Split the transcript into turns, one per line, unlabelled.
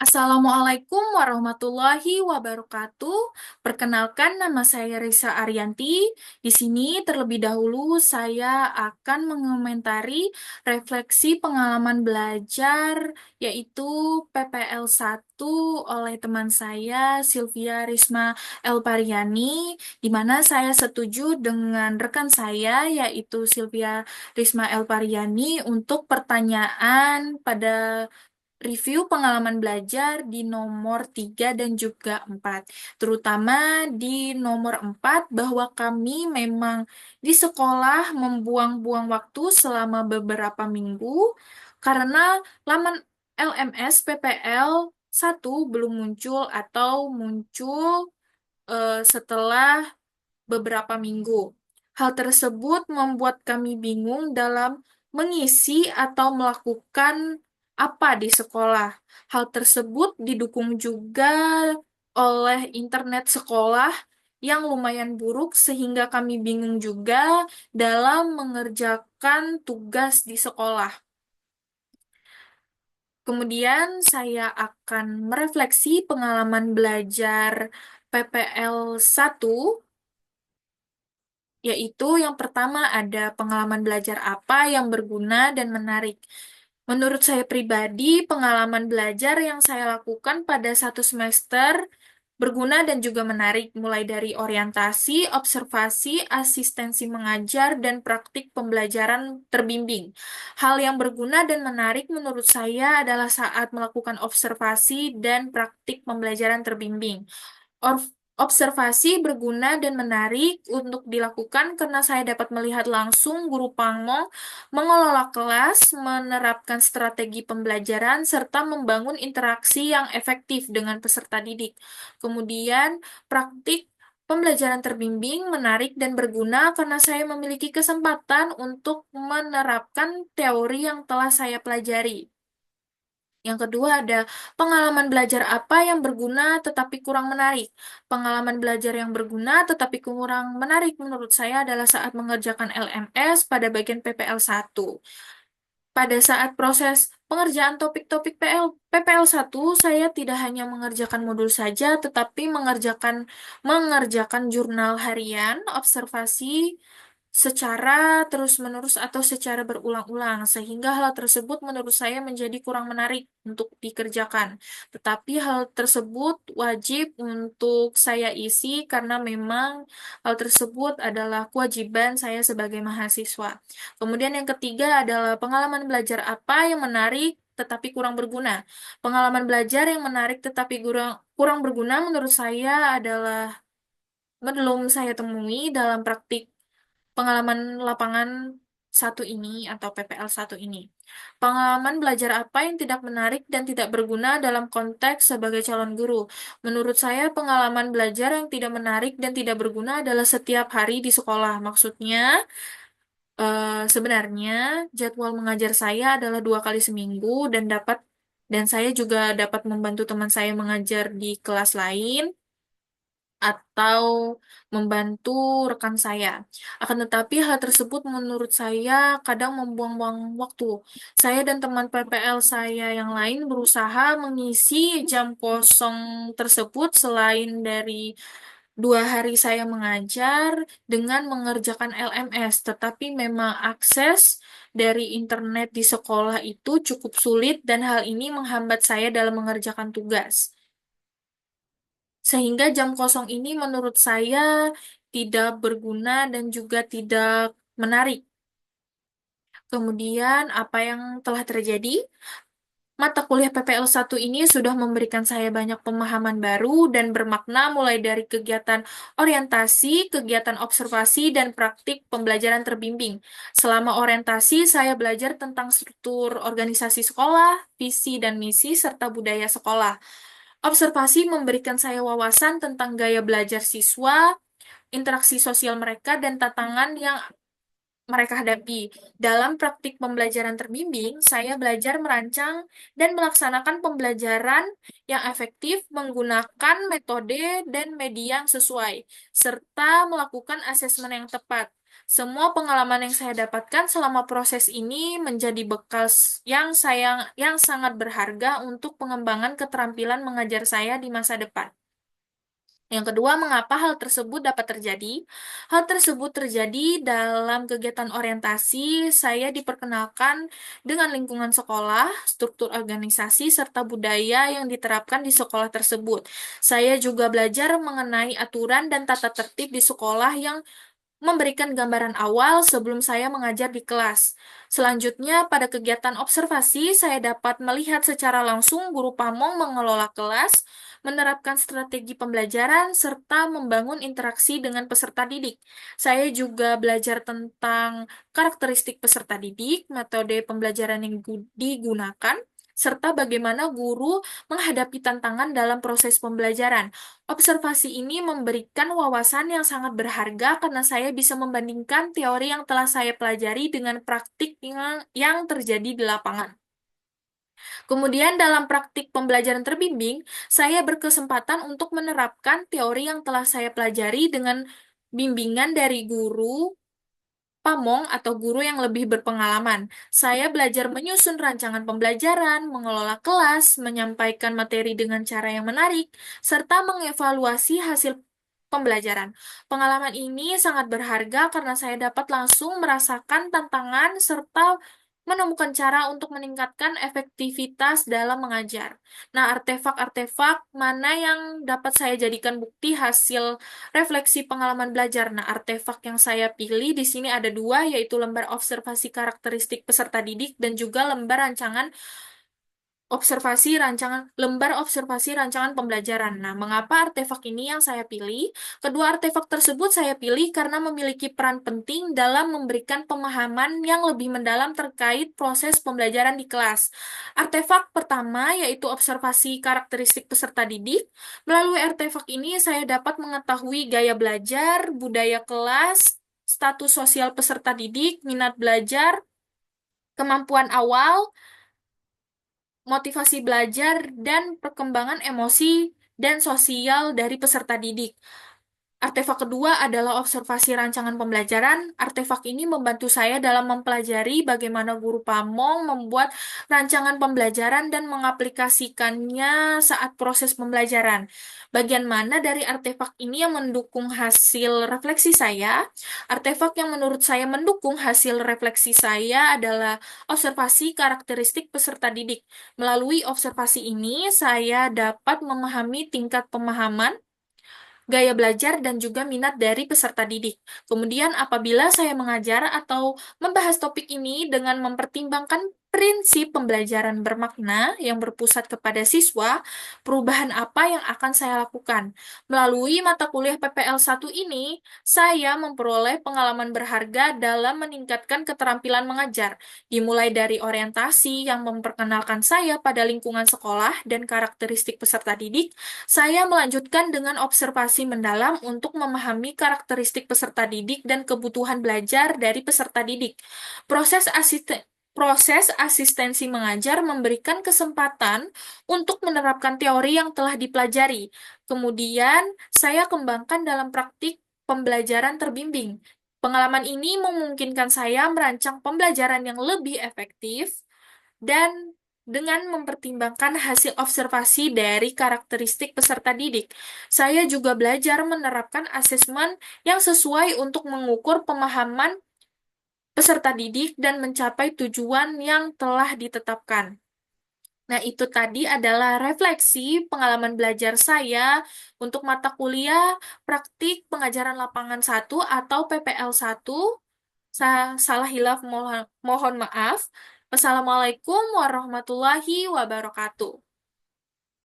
Assalamualaikum warahmatullahi wabarakatuh. Perkenalkan, nama saya Risa Arianti. Di sini terlebih dahulu saya akan mengomentari refleksi pengalaman belajar yaitu PPL 1 oleh teman saya Sylvia Risma Elpariani, di mana saya setuju dengan rekan saya yaitu Sylvia Risma Elpariani untuk pertanyaan pada review pengalaman belajar di nomor 3 dan juga 4. Terutama di nomor 4 bahwa kami memang di sekolah membuang-buang waktu selama beberapa minggu karena laman LMS PPL 1 belum muncul atau muncul setelah beberapa minggu. Hal tersebut membuat kami bingung dalam mengisi atau melakukan apa di sekolah. Hal tersebut didukung juga oleh internet sekolah yang lumayan buruk sehingga kami bingung juga dalam mengerjakan tugas di sekolah. Kemudian saya akan merefleksi pengalaman belajar PPL 1, yaitu yang pertama ada pengalaman belajar apa yang berguna dan menarik. Menurut saya pribadi, pengalaman belajar yang saya lakukan pada 1 semester berguna dan juga menarik, mulai dari orientasi, observasi, asistensi mengajar, dan praktik pembelajaran terbimbing. Hal yang berguna dan menarik menurut saya adalah saat melakukan observasi dan praktik pembelajaran terbimbing. Observasi berguna dan menarik untuk dilakukan karena saya dapat melihat langsung guru Pangmo mengelola kelas, menerapkan strategi pembelajaran, serta membangun interaksi yang efektif dengan peserta didik. Kemudian, praktik pembelajaran terbimbing menarik dan berguna karena saya memiliki kesempatan untuk menerapkan teori yang telah saya pelajari. Yang kedua ada pengalaman belajar apa yang berguna tetapi kurang menarik. Pengalaman belajar yang berguna tetapi kurang menarik menurut saya adalah saat mengerjakan LMS pada bagian PPL 1. Pada saat proses pengerjaan topik-topik PPL 1, saya tidak hanya mengerjakan modul saja, tetapi mengerjakan jurnal harian, observasi secara terus-menerus atau secara berulang-ulang, sehingga hal tersebut menurut saya menjadi kurang menarik untuk dikerjakan. Tetapi hal tersebut wajib untuk saya isi karena memang hal tersebut adalah kewajiban saya sebagai mahasiswa. Kemudian yang ketiga adalah pengalaman belajar apa yang menarik tetapi kurang berguna. Pengalaman belajar yang menarik tetapi kurang berguna menurut saya adalah belum saya temui dalam praktik pengalaman lapangan 1 ini atau PPL 1 ini. Pengalaman belajar apa yang tidak menarik dan tidak berguna dalam konteks sebagai calon guru. Menurut saya pengalaman belajar yang tidak menarik dan tidak berguna adalah setiap hari di sekolah. Maksudnya, sebenarnya jadwal mengajar saya adalah 2 kali seminggu dan saya juga dapat membantu teman saya mengajar di kelas lain atau membantu rekan saya. Akan tetapi hal tersebut menurut saya kadang membuang-buang waktu. Saya dan teman PPL saya yang lain berusaha mengisi jam kosong tersebut selain dari 2 hari saya mengajar dengan mengerjakan LMS, tetapi memang akses dari internet di sekolah itu cukup sulit dan hal ini menghambat saya dalam mengerjakan tugas. Sehingga jam kosong ini menurut saya tidak berguna dan juga tidak menarik. Kemudian apa yang telah terjadi? Mata kuliah PPL 1 ini sudah memberikan saya banyak pemahaman baru dan bermakna mulai dari kegiatan orientasi, kegiatan observasi, dan praktik pembelajaran terbimbing. Selama orientasi, saya belajar tentang struktur organisasi sekolah, visi dan misi, serta budaya sekolah. Observasi memberikan saya wawasan tentang gaya belajar siswa, interaksi sosial mereka, dan tantangan yang mereka hadapi. Dalam praktik pembelajaran terbimbing, saya belajar merancang dan melaksanakan pembelajaran yang efektif menggunakan metode dan media yang sesuai, serta melakukan asesmen yang tepat. Semua pengalaman yang saya dapatkan selama proses ini menjadi bekal yang sangat berharga untuk pengembangan keterampilan mengajar saya di masa depan. Yang kedua, mengapa hal tersebut dapat terjadi? Hal tersebut terjadi dalam kegiatan orientasi. Saya diperkenalkan dengan lingkungan sekolah, struktur organisasi, serta budaya yang diterapkan di sekolah tersebut. Saya juga belajar mengenai aturan dan tata tertib di sekolah yang memberikan gambaran awal sebelum saya mengajar di kelas. Selanjutnya, pada kegiatan observasi, saya dapat melihat secara langsung guru pamong mengelola kelas, menerapkan strategi pembelajaran, serta membangun interaksi dengan peserta didik. Saya juga belajar tentang karakteristik peserta didik, metode pembelajaran yang digunakan, serta bagaimana guru menghadapi tantangan dalam proses pembelajaran. Observasi ini memberikan wawasan yang sangat berharga karena saya bisa membandingkan teori yang telah saya pelajari dengan praktik yang terjadi di lapangan. Kemudian dalam praktik pembelajaran terbimbing, saya berkesempatan untuk menerapkan teori yang telah saya pelajari dengan bimbingan dari guru pamong atau guru yang lebih berpengalaman. Saya belajar menyusun rancangan pembelajaran, mengelola kelas, menyampaikan materi dengan cara yang menarik, serta mengevaluasi hasil pembelajaran. Pengalaman ini sangat berharga karena saya dapat langsung merasakan tantangan serta menemukan cara untuk meningkatkan efektivitas dalam mengajar. Nah, artefak-artefak mana yang dapat saya jadikan bukti hasil refleksi pengalaman belajar. Nah, artefak yang saya pilih di sini ada dua, yaitu lembar observasi karakteristik peserta didik dan juga lembar observasi rancangan pembelajaran. Nah, mengapa artefak ini yang saya pilih? Kedua artefak tersebut saya pilih karena memiliki peran penting dalam memberikan pemahaman yang lebih mendalam terkait proses pembelajaran di kelas. Artefak pertama yaitu observasi karakteristik peserta didik. Melalui artefak ini saya dapat mengetahui gaya belajar, budaya kelas, status sosial peserta didik, minat belajar, kemampuan awal, motivasi belajar, dan perkembangan emosi dan sosial dari peserta didik. Artefak kedua adalah observasi rancangan pembelajaran. Artefak ini membantu saya dalam mempelajari bagaimana guru pamong membuat rancangan pembelajaran dan mengaplikasikannya saat proses pembelajaran. Bagian mana dari artefak ini yang mendukung hasil refleksi saya? Artefak yang menurut saya mendukung hasil refleksi saya adalah observasi karakteristik peserta didik. Melalui observasi ini, saya dapat memahami tingkat pemahaman, gaya belajar, dan juga minat dari peserta didik. Kemudian, apabila saya mengajar atau membahas topik ini dengan mempertimbangkan prinsip pembelajaran bermakna yang berpusat kepada siswa, perubahan apa yang akan saya lakukan? Melalui mata kuliah PPL 1 ini, saya memperoleh pengalaman berharga dalam meningkatkan keterampilan mengajar, dimulai dari orientasi yang memperkenalkan saya pada lingkungan sekolah dan karakteristik peserta didik. Saya melanjutkan dengan observasi mendalam untuk memahami karakteristik peserta didik dan kebutuhan belajar dari peserta didik. Proses asistensi mengajar memberikan kesempatan untuk menerapkan teori yang telah dipelajari. Kemudian, saya kembangkan dalam praktik pembelajaran terbimbing. Pengalaman ini memungkinkan saya merancang pembelajaran yang lebih efektif dan dengan mempertimbangkan hasil observasi dari karakteristik peserta didik. Saya juga belajar menerapkan asesmen yang sesuai untuk mengukur pemahaman peserta didik dan mencapai tujuan yang telah ditetapkan. Nah, itu tadi adalah refleksi pengalaman belajar saya untuk mata kuliah praktik pengajaran lapangan 1 atau PPL 1. Salah hilaf mohon maaf. Wassalamualaikum warahmatullahi wabarakatuh.